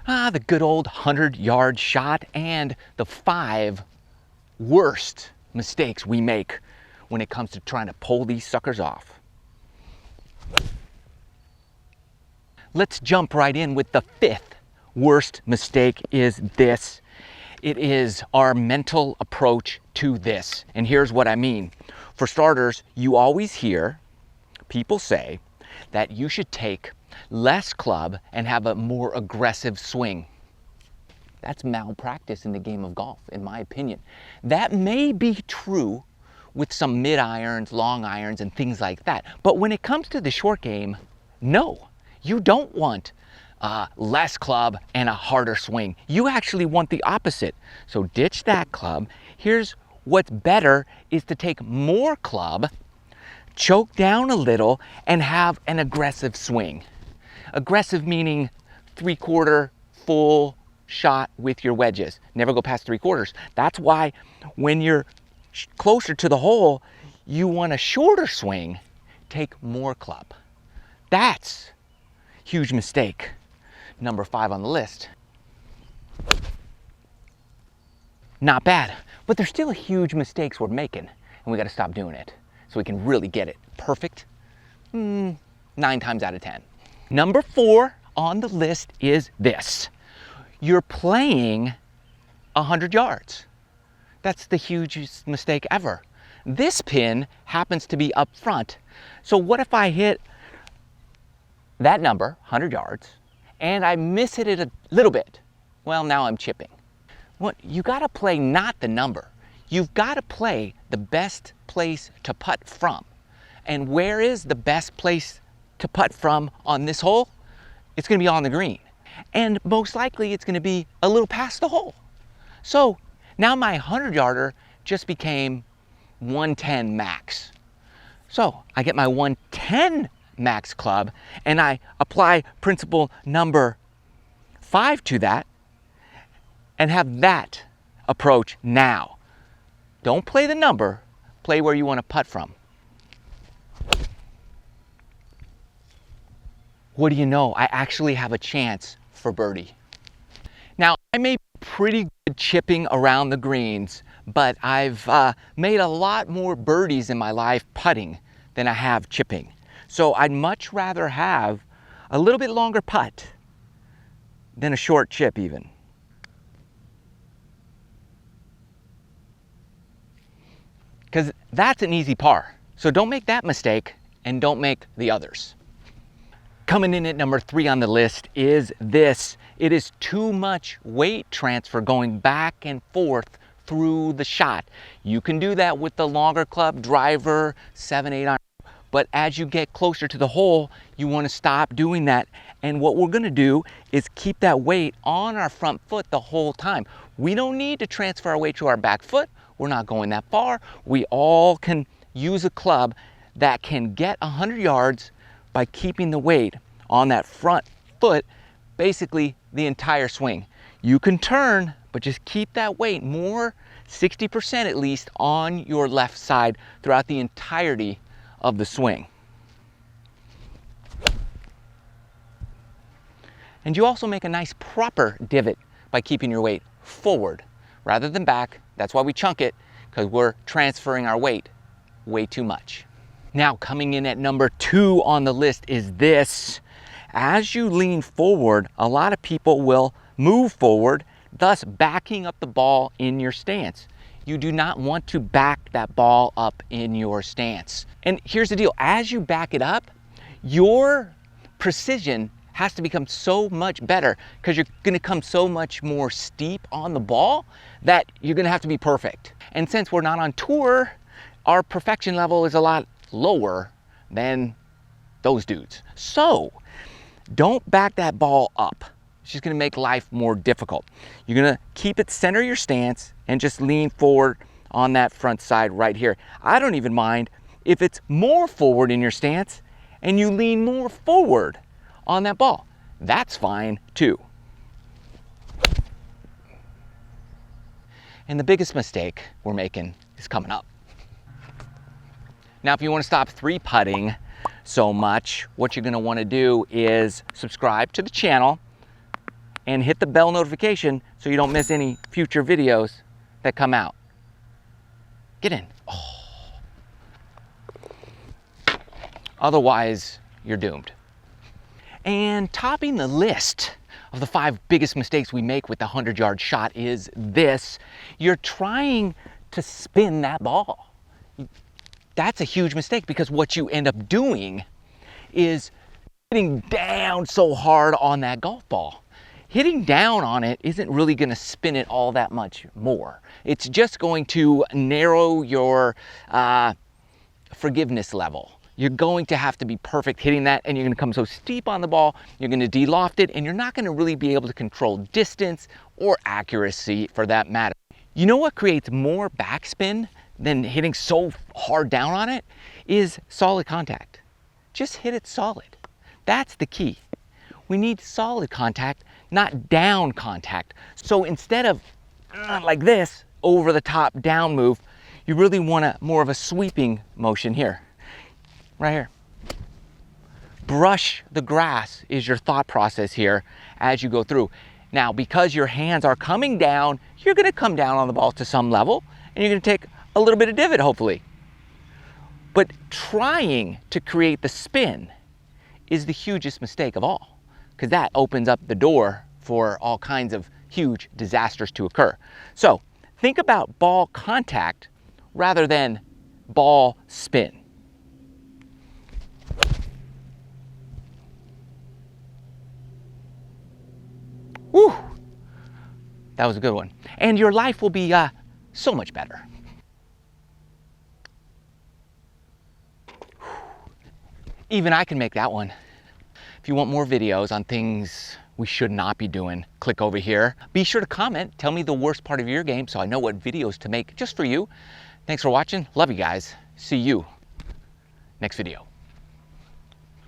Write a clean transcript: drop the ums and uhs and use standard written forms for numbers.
The good old 100-yard shot and the 5 worst mistakes we make when it comes to trying to pull these suckers off. Let's jump right in with the 5th worst mistake is this. It is our mental approach to this. And here's what I mean. For starters, you always hear people say that you should take less club and have a more aggressive swing. That's malpractice in the game of golf, in my opinion. That may be true with some mid irons, long irons, and things like that. But when it comes to the short game, no, you don't want less club and a harder swing. You actually want the opposite. So ditch that club. Here's what's better is to take more club, choke down a little, and have an aggressive swing. Aggressive meaning 3/4 full shot with your wedges. Never go past 3/4. That's why when you're closer to the hole, you want a shorter swing, take more club. That's huge mistake. Number 5 on the list. Not bad, but there's still huge mistakes we're making, and we got to stop doing it so we can really get it perfect 9 times out of 10. Number 4 on the list is this. You're playing 100 yards. That's the hugest mistake ever. This pin happens to be up front. So what if I hit that number, 100 yards, and I miss it a little bit? Well, now I'm chipping. Well, you gotta play not the number. You've gotta play the best place to putt from. And where is the best place to putt from on this hole? It's gonna be on the green. And most likely it's gonna be a little past the hole. So now my 100-yarder just became 110 max. So I get my 110 max club and I apply principle number 5 to that and have that approach now. Don't play the number, play where you want to putt from. What do you know? I actually have a chance for birdie. Now, I may be pretty good chipping around the greens, but I've made a lot more birdies in my life putting than I have chipping. So I'd much rather have a little bit longer putt than a short chip even. Because that's an easy par. So don't make that mistake and don't make the others. Coming in at number 3 on the list is this. It is too much weight transfer going back and forth through the shot. You can do that with the longer club, driver, 7-8 iron. But as you get closer to the hole, you want to stop doing that. And what we're going to do is keep that weight on our front foot the whole time. We don't need to transfer our weight to our back foot. We're not going that far. We all can use a club that can get 100 yards by keeping the weight on that front foot basically the entire swing. You can turn, but just keep that weight more, 60% at least, on your left side throughout the entirety of the swing. And you also make a nice proper divot by keeping your weight forward rather than back. That's why we chunk it, because we're transferring our weight way too much. Now, coming in at number 2 on the list is this. As you lean forward, a lot of people will move forward, thus backing up the ball in your stance. You do not want to back that ball up in your stance. And here's the deal, as you back it up, your precision has to become so much better because you're gonna come so much more steep on the ball that you're gonna have to be perfect. And since we're not on tour, our perfection level is a lot lower than those dudes. So don't back that ball up. It's just gonna make life more difficult. You're gonna keep it center your stance and just lean forward on that front side right here. I don't even mind if it's more forward in your stance and you lean more forward on that ball. That's fine too. And the biggest mistake we're making is coming up. Now, if you want to stop 3-putting so much, what you're going to want to do is subscribe to the channel, and hit the bell notification so you don't miss any future videos that come out. Get in. Oh. Otherwise, you're doomed. And topping the list of the 5 biggest mistakes we make with the 100-yard shot is this. You're trying to spin that ball. That's a huge mistake, because what you end up doing is hitting down so hard on that golf ball. Hitting down on it isn't really going to spin it all that much more. It's just going to narrow your forgiveness level. You're going to have to be perfect hitting that, and you're going to come so steep on the ball, you're going to de-loft it, and you're not going to really be able to control distance or accuracy for that matter. You know what creates more backspin than hitting so hard down on it? Is solid contact. Just hit it solid. That's the key. We need solid contact, not down contact. So instead of like this, over the top down move, you really want more of a sweeping motion here. Right here. Brush the grass is your thought process here as you go through. Now, because your hands are coming down, you're going to come down on the ball to some level, and you're going to take a little bit of divot, hopefully. But trying to create the spin is the hugest mistake of all, because that opens up the door for all kinds of huge disasters to occur. So think about ball contact rather than ball spin. Whew, that was a good one. And your life will be so much better. Even I can make that one. If you want more videos on things we should not be doing, click over here. Be sure to comment. Tell me the worst part of your game so I know what videos to make just for you. Thanks for watching. Love you guys. See you next video.